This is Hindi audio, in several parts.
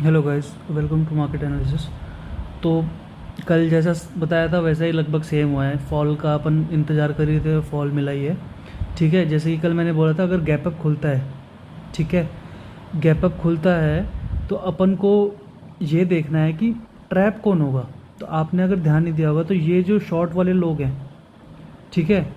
Hello guys, welcome to market analysis. तो कल जैसा बताया था वैसा ही लगभग सेम हुआ है। फॉल का अपन इंतज़ार कर रहे थे, फॉल मिला ही है। ठीक है, जैसे कि कल मैंने बोला था, अगर गैप अप खुलता है, ठीक है, गैप अप खुलता है तो अपन को ये देखना है कि ट्रैप कौन होगा। तो आपने अगर ध्यान नहीं दिया होगा तो ये जो शॉर्ट वाले लोग हैं, ठीक है,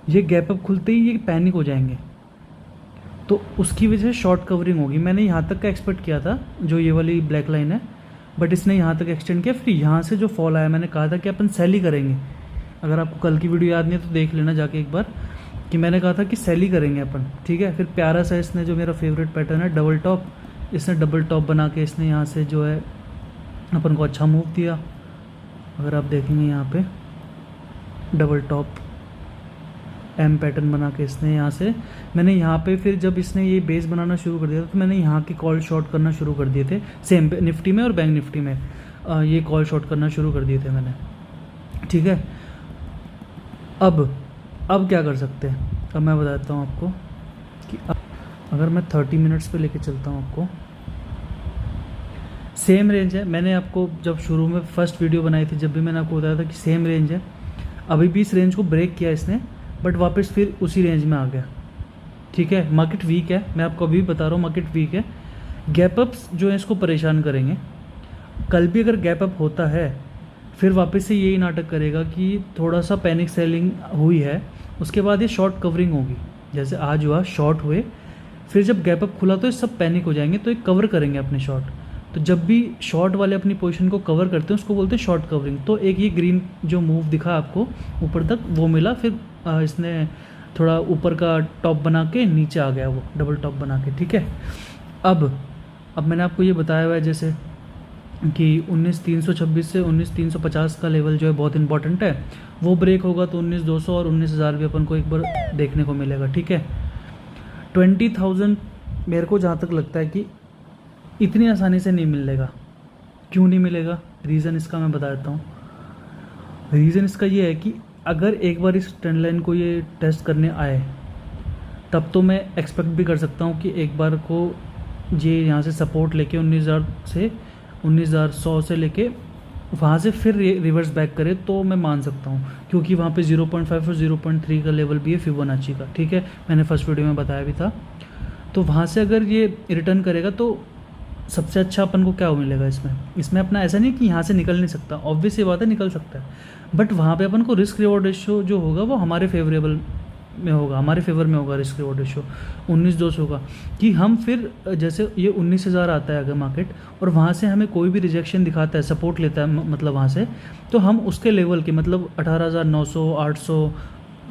ये गैप अप खुलते ही ये पैनिक हो जाएंगे, तो उसकी वजह से शॉर्ट कवरिंग होगी। मैंने यहाँ तक का एक्सपेक्ट किया था, जो ये वाली ब्लैक लाइन है, बट इसने यहाँ तक एक्सटेंड किया। फिर यहाँ से जो फॉल आया, मैंने कहा था कि अपन सेल ही करेंगे। अगर आपको कल की वीडियो याद नहीं है तो देख लेना जाके एक बार, कि मैंने कहा था कि सेल ही करेंगे अपन। ठीक है, फिर प्यारा सा इसने, जो मेरा फेवरेट पैटर्न है डबल टॉप, इसने डबल टॉप बना के इसने यहाँ से जो है अपन को अच्छा मूव दिया। अगर आप देखेंगे यहाँ पे डबल टॉप एम पैटर्न बना के इसने यहाँ से, मैंने यहाँ पे फिर जब इसने ये बेस बनाना शुरू कर दिया था तो मैंने यहाँ की कॉल शॉर्ट करना शुरू कर दिए थे। सेम निफ्टी में और बैंक निफ्टी में ये कॉल शॉर्ट करना शुरू कर दिए थे मैंने। ठीक है, अब क्या कर सकते हैं, अब मैं बताता हूँ आपको कि अगर मैं 30 मिनट्स पे लेके चलता हूँ आपको, सेम रेंज है। मैंने आपको जब शुरू में फर्स्ट वीडियो बनाई थी, जब भी मैंने आपको बताया था कि सेम रेंज है। अभी भी इस रेंज को ब्रेक किया इसने, बट वापस फिर उसी रेंज में आ गया। ठीक है, मार्केट वीक है, मैं आपको अभी बता रहा हूँ मार्केट वीक है। गैप अप्स जो है इसको परेशान करेंगे। कल भी अगर गैप अप होता है फिर वापस से यही नाटक करेगा कि थोड़ा सा पैनिक सेलिंग हुई है, उसके बाद ये शॉर्ट कवरिंग होगी। जैसे आज हुआ, शॉर्ट हुए, फिर जब गैप अप खुला तो ये सब पैनिक हो जाएंगे, तो ये कवर करेंगे अपने शॉर्ट। तो जब भी शॉर्ट वाले अपनी पोजीशन को कवर करते हैं उसको बोलते हैं शॉर्ट कवरिंग। तो एक ये ग्रीन जो मूव दिखा आपको ऊपर तक, वो मिला, फिर इसने थोड़ा ऊपर का टॉप बना के नीचे आ गया, वो डबल टॉप बना के। ठीक है, अब मैंने आपको ये बताया हुआ है जैसे कि 19,326 से 19,350 का लेवल जो है बहुत इंपॉर्टेंट है। वो ब्रेक होगा तो 19,200 और 19,000 भी अपन को एक बार देखने को मिलेगा। ठीक है, 20,000 मेरे को जहाँ तक लगता है कि इतनी आसानी से नहीं मिलेगा। क्यों नहीं मिलेगा, रीज़न इसका मैं बता देता हूँ। रीज़न इसका ये है कि अगर एक बार इस ट्रेंड लाइन को ये टेस्ट करने आए, तब तो मैं एक्सपेक्ट भी कर सकता हूँ कि एक बार को ये यहाँ से सपोर्ट लेके 19,000 से 19,100 से लेके वहाँ से फिर रिवर्स बैक करे, तो मैं मान सकता हूँ, क्योंकि वहाँ पे 0.5 और 0.3 का लेवल भी है फिबोनाची का। ठीक है, मैंने फर्स्ट वीडियो में बताया भी था। तो वहाँ से अगर ये रिटर्न करेगा तो सबसे अच्छा अपन को क्या मिलेगा इसमें अपना, ऐसा नहीं कि यहाँ से निकल नहीं सकता, ऑब्वियस ये बात है निकल सकता है, बट वहाँ पे अपन को रिस्क रिवॉर्ड रेशियो जो होगा वो हमारे फेवरेबल में होगा, हमारे फेवर में होगा रिस्क रिवॉर्ड रेशियो 19,200 का। कि हम फिर जैसे ये 19,000 आता है अगर मार्केट, और वहाँ से हमें कोई भी रिजेक्शन दिखाता है, सपोर्ट लेता है मतलब वहाँ से, तो हम उसके लेवल के मतलब 18,900, 800,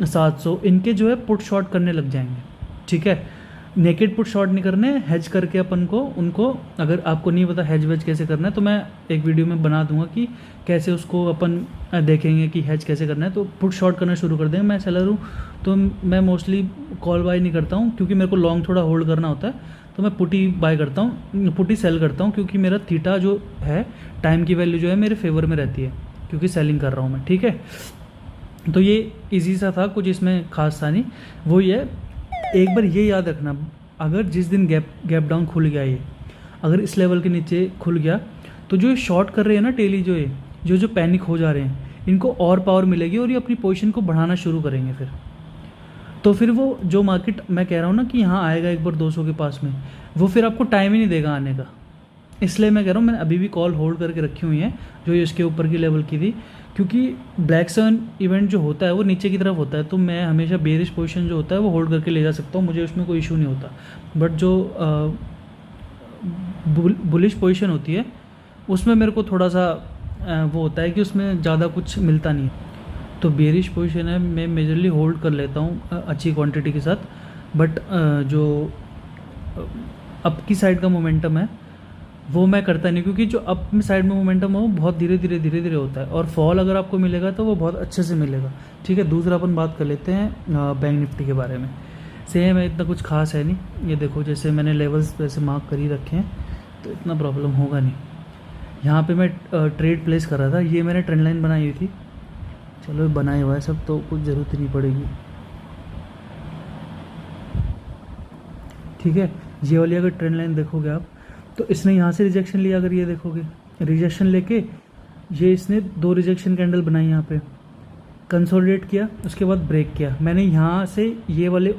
700 इनके जो है पुट शॉर्ट करने लग जाएंगे। ठीक है, नेकेड पुट शॉर्ट नहीं करने, हेज करके अपन को उनको, अगर आपको नहीं पता हेज वेज कैसे करना है तो मैं एक वीडियो में बना दूंगा कि कैसे उसको अपन देखेंगे कि हेज कैसे करना है। तो पुट शॉर्ट करना शुरू कर देंगे। मैं सेलर हूँ तो मैं मोस्टली कॉल बाय नहीं करता हूँ, क्योंकि मेरे को लॉन्ग थोड़ा होल्ड करना होता है, तो मैं पुटी बाय करता हूँ, पुटी सेल करता हूँ, क्योंकि मेरा थीटा जो है, टाइम की वैल्यू जो है मेरे फेवर में रहती है, क्योंकि सेलिंग कर रहा हूँ मैं। ठीक है, तो ये ईजी सा था, कुछ इसमें खास था नहीं। वो ये एक बार ये याद रखना, अगर जिस दिन गैप डाउन खुल गया, ये अगर इस लेवल के नीचे खुल गया, तो जो शॉर्ट कर रहे हैं ना डेली, जो ये जो पैनिक हो जा रहे हैं, इनको और पावर मिलेगी और ये अपनी पोजीशन को बढ़ाना शुरू करेंगे फिर। तो फिर वो जो मार्केट मैं कह रहा हूँ ना कि यहाँ आएगा एक बार 200 के पास में, वो फिर आपको टाइम ही नहीं देगा आने का। इसलिए मैं कह रहा हूँ, मैंने अभी भी कॉल होल्ड करके रखी हुई है जो इसके ऊपर की लेवल की थी, क्योंकि ब्लैक सन इवेंट जो होता है वो नीचे की तरफ होता है, तो मैं हमेशा बेरिश पोजीशन जो होता है वो होल्ड करके ले जा सकता हूँ, मुझे उसमें कोई इशू नहीं होता। बट जो बुलिश पोजीशन होती है उसमें मेरे को थोड़ा सा वो होता है कि उसमें ज़्यादा कुछ मिलता नहीं है। तो बेरिश पोजीशन है, मैं मेजरली होल्ड कर लेता हूँ अच्छी क्वांटिटी के साथ। बट जो अप की साइड का मोमेंटम है वो मैं करता नहीं, क्योंकि जो अप में साइड में मोमेंटम है वो बहुत धीरे धीरे होता है, और फॉल अगर आपको मिलेगा तो वो बहुत अच्छे से मिलेगा। ठीक है, दूसरा अपन बात कर लेते हैं बैंक निफ्टी के बारे में। सेम है, इतना कुछ खास है नहीं। ये देखो, जैसे मैंने लेवल्स वैसे मार्क कर ही रखे हैं, तो इतना प्रॉब्लम होगा नहीं। यहाँ पे मैं ट्रेड प्लेस कर रहा था, ये मैंने ट्रेंड लाइन बनाई हुई थी, चलो बनाया हुआ है सब, तो कुछ ज़रूरत ही नहीं पड़ेगी। ठीक है, ये वाली अगर ट्रेंड लाइन देखोगे आप, तो इसने यहाँ से रिजेक्शन लिया, अगर ये देखोगे रिजेक्शन लेके ये इसने 2 रिजेक्शन कैंडल बनाई यहाँ पे, कंसोलिडेट किया, उसके बाद ब्रेक किया। मैंने यहाँ से ये वाले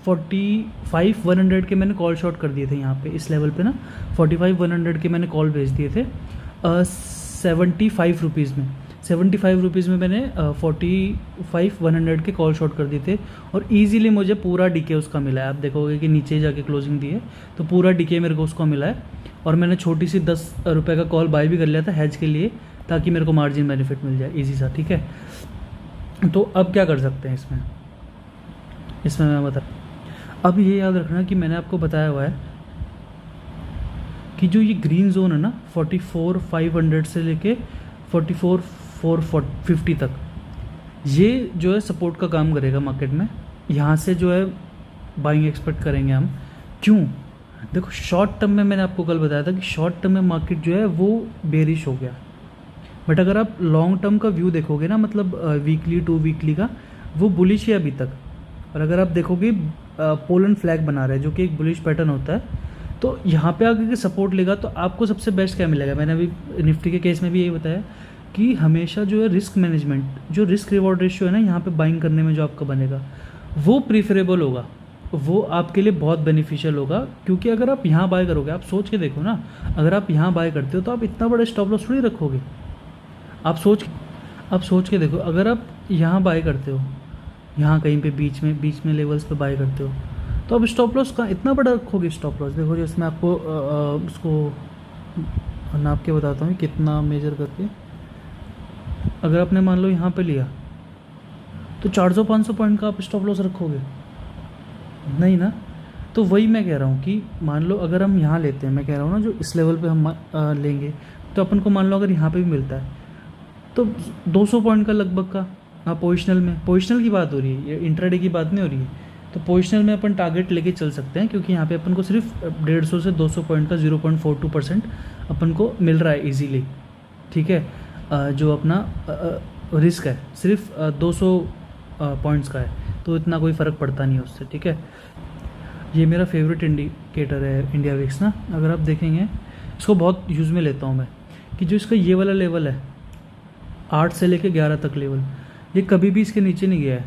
45-100 के मैंने कॉल शॉर्ट कर दिए थे यहाँ पे, इस लेवल पे ना 45-100 के मैंने कॉल भेज दिए थे 75 रुपीज़ में। 75 रुपीज़ में मैंने 45-100 के कॉल शॉर्ट कर दिए थे और इजीली मुझे पूरा डीके उसका मिला है। आप देखोगे कि नीचे जाके क्लोजिंग दी है तो पूरा डीके मेरे को उसका मिला है। और मैंने छोटी सी 10 रुपये का कॉल बाय भी कर लिया था हैज के लिए, ताकि मेरे को मार्जिन बेनिफिट मिल जाए ईजी सा, ठीक है। तो अब क्या कर सकते हैं इसमें मैं बता, अब ये याद रखना कि मैंने आपको बताया हुआ है कि जो ये ग्रीन जोन है ना 44,500 से लेके 44,450 तक, ये जो है सपोर्ट का काम करेगा मार्केट में। यहाँ से जो है बाइंग एक्सपेक्ट करेंगे हम। क्यों? देखो शॉर्ट टर्म में मैंने आपको कल बताया था कि शॉर्ट टर्म में मार्केट जो है वो बेरिश हो गया, बट अगर आप लॉन्ग टर्म का व्यू देखोगे ना, मतलब वीकली 2 वीकली का, वो बुलिश है अभी तक। और अगर आप देखोगे पोलन फ्लैग बना रहा है जो कि एक बुलिश पैटर्न होता है, तो यहाँ पे आगे सपोर्ट लेगा तो आपको सबसे बेस्ट क्या मिलेगा। मैंने अभी निफ्टी के केस में भी यही बताया कि हमेशा जो है रिस्क मैनेजमेंट, जो रिस्क रिवॉर्ड रेशियो है ना यहाँ पे बाइंग करने में जो आपका बनेगा वो प्रीफरेबल होगा, वो आपके लिए बहुत बेनिफिशियल होगा। क्योंकि अगर आप यहाँ बाय करोगे, आप सोच के देखो ना, अगर आप यहाँ बाय करते हो तो आप इतना बड़ा स्टॉप लॉस थोड़ी रखोगे। आप सोच के देखो, अगर आप यहाँ बाय करते हो, यहाँ कहीं पे बीच में लेवल्स पे बाय करते हो, तो अब स्टॉप लॉस का इतना बड़ा रखोगे स्टॉप लॉस। देखो जैसे मैं आपको उसको नाप के बताता हूँ कितना मेजर करके। अगर आपने मान लो यहाँ पे लिया तो 400-500 पॉइंट का आप स्टॉप लॉस रखोगे नहीं ना। तो वही मैं कह रहा हूँ कि मान लो अगर हम यहाँ लेते हैं, मैं कह रहा हूँ ना जो इस लेवल पे हम लेंगे, तो अपन को मान लो अगर यहाँ पे भी मिलता है तो 200 पॉइंट का लगभग का पोजिशनल की बात हो रही है, ये इंट्राडे की बात नहीं हो रही है। तो पोजिशनल में अपन टारगेट लेके चल सकते हैं, क्योंकि यहाँ पे अपन को सिर्फ 150 से 200 पॉइंट का 0.42% अपन को मिल रहा है इजीली, ठीक है। जो अपना रिस्क है सिर्फ 200 पॉइंट्स का है, तो इतना कोई फ़र्क पड़ता नहीं है उससे, ठीक है। ये मेरा फेवरेट इंडिकेटर है इंडिया विक्स ना। अगर आप देखेंगे इसको बहुत यूज़ में लेता हूँ मैं, कि जो इसका ये वाला लेवल है 8 से लेके 11 तक लेवल, ये कभी भी इसके नीचे नहीं गया है,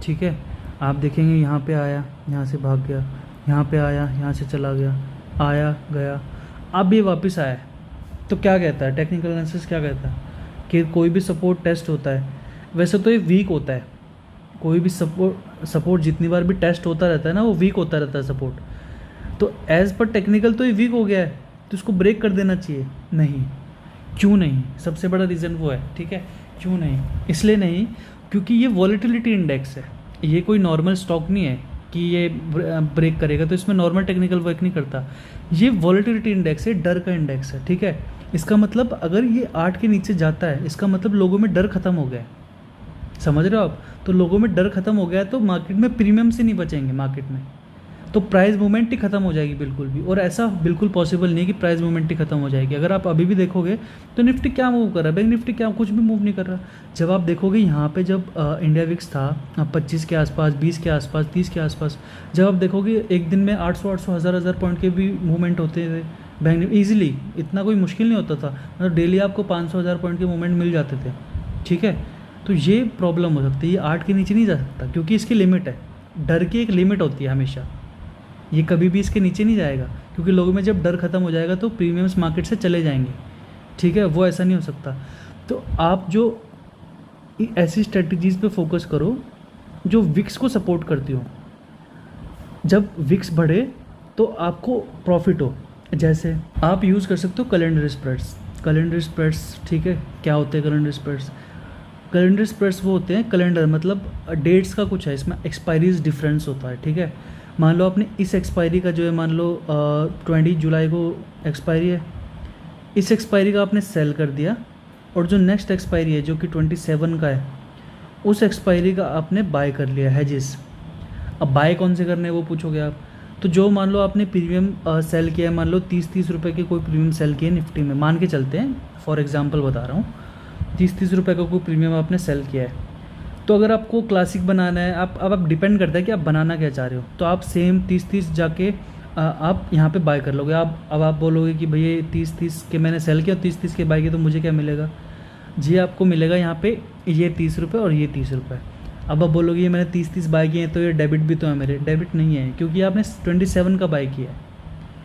ठीक है। आप देखेंगे यहाँ पे आया, यहाँ से भाग गया, यहाँ पे आया, यहाँ से चला गया, आया गया, अब ये वापस आया। तो क्या कहता है टेक्निकल एनालिसिस, क्या कहता है कि कोई भी सपोर्ट टेस्ट होता है, वैसे तो ये वीक होता है। कोई भी सपोर्ट जितनी बार भी टेस्ट होता रहता है ना, वो वीक होता रहता है सपोर्ट। तो एज़ पर टेक्निकल तो ये वीक हो गया है, तो इसको ब्रेक कर देना चाहिए। नहीं, क्यों नहीं? सबसे बड़ा रीज़न वो है, ठीक है। क्यों नहीं? इसलिए नहीं क्योंकि ये वॉलेटिलिटी इंडेक्स है, ये कोई नॉर्मल स्टॉक नहीं है कि ये ब्रेक करेगा तो इसमें नॉर्मल टेक्निकल वर्क नहीं करता। ये वॉलेटिलिटी इंडेक्स है, डर का इंडेक्स है, ठीक है। इसका मतलब अगर ये 8 के नीचे जाता है, इसका मतलब लोगों में डर खत्म हो गया है, समझ रहे हो आप। तो लोगों में डर खत्म हो गया है, तो मार्केट में प्रीमियम से नहीं बचेंगे, मार्केट में तो प्राइस मूवमेंट ही खत्म हो जाएगी बिल्कुल भी। और ऐसा बिल्कुल पॉसिबल नहीं है कि प्राइस मूवमेंट ही खत्म हो जाएगी। अगर आप अभी भी देखोगे तो निफ्टी क्या मूव कर रहा है, बैंक निफ्टी क्या कुछ भी मूव नहीं कर रहा। जब आप देखोगे यहाँ पे जब इंडिया विक्स था 25 के आसपास, 20 के आसपास, 30 के आसपास, जब आप देखोगे एक दिन में 800 1000 पॉइंट के भी मूवमेंट होते थे बैंक निफ्टी ईजिली, इतना कोई मुश्किल नहीं होता था। मतलब डेली आपको 500-1000 पॉइंट के मूवमेंट मिल जाते थे, ठीक है। तो ये प्रॉब्लम हो सकती है, ये 8 के नीचे नहीं जा सकता क्योंकि इसकी लिमिट है, डर की एक लिमिट होती है हमेशा। ये कभी भी इसके नीचे नहीं जाएगा क्योंकि लोगों में जब डर खत्म हो जाएगा तो प्रीमियम्स मार्केट से चले जाएंगे, ठीक है। वो ऐसा नहीं हो सकता। तो आप जो ऐसी स्ट्रेटजीज़ पे फोकस करो जो विक्स को सपोर्ट करती हो। जब विक्स बढ़े तो आपको प्रॉफिट हो। जैसे आप यूज़ कर सकते हो कैलेंडर स्प्रेड्स, ठीक है। क्या होते हैं कैलेंडर स्प्रेड्स? कैलेंडर स्प्रेड्स वो होते हैं, कैलेंडर मतलब डेट्स का कुछ है, इसमें एक्सपायरीज डिफरेंस होता है, ठीक है। मान लो आपने इस एक्सपायरी का जो है, मान लो 20 जुलाई को एक्सपायरी है, इस एक्सपायरी का आपने सेल कर दिया, और जो नेक्स्ट एक्सपायरी है जो कि 27 का है, उस एक्सपायरी का आपने बाय कर लिया हैजेस। अब बाय कौन से करने हैं वो पूछोगे आप, तो जो मान लो आपने प्रीमियम सेल किया है, मान लो 30 रुपये के कोई प्रीमियम सेल किया निफ्टी में, मान के चलते हैं, फॉर एग्जांपल बता रहा हूँ, 30 रुपये का कोई प्रीमियम आपने सेल किया है। तो अगर आपको क्लासिक बनाना है, अब डिपेंड करता है कि आप बनाना क्या चाह रहे हो। तो आप सेम 30 जाके आप यहाँ पे बाय कर लोगे। अब आप बोलोगे कि भैया 30-30 के मैंने सेल किया, 30-30 के बाय किया, तो मुझे क्या मिलेगा? जी आपको मिलेगा यहाँ पे ये 30 रुपये और ये 30 रुपये। अब आप बोलोगे ये मैंने 30-30 बाय किए हैं तो ये डेबिट भी तो है मेरे। डेबिट नहीं है, क्योंकि आपने 27 का बाय किया है,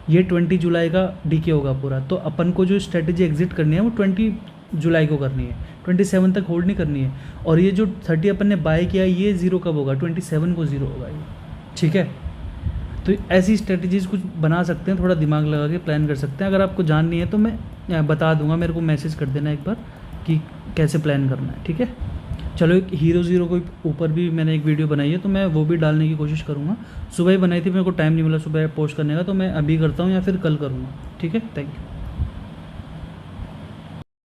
ये 20 जुलाई का डीके होगा पूरा। तो अपन को जो स्ट्रेटेजी एग्जिट करनी है वो 20 जुलाई को करनी है, 27 तक होल्ड नहीं करनी है। और ये जो 30 अपन ने बाय किया ये ज़ीरो कब होगा? 27 को ज़ीरो होगा ये, ठीक है। तो ऐसी स्ट्रेटजीज़ कुछ बना सकते हैं, थोड़ा दिमाग लगा के प्लान कर सकते हैं। अगर आपको जाननी है तो मैं बता दूंगा, मेरे को मैसेज कर देना एक बार कि कैसे प्लान करना है, ठीक है। चलो, एक हीरो ज़ीरो को ऊपर भी मैंने एक वीडियो बनाई है, तो मैं वो भी डालने की कोशिश करूँगा। सुबह ही बनाई थी, मेरे को टाइम नहीं मिला सुबह पोस्ट करने का, तो मैं अभी करता हूँ या फिर कल करूँगा, ठीक है। Thank you.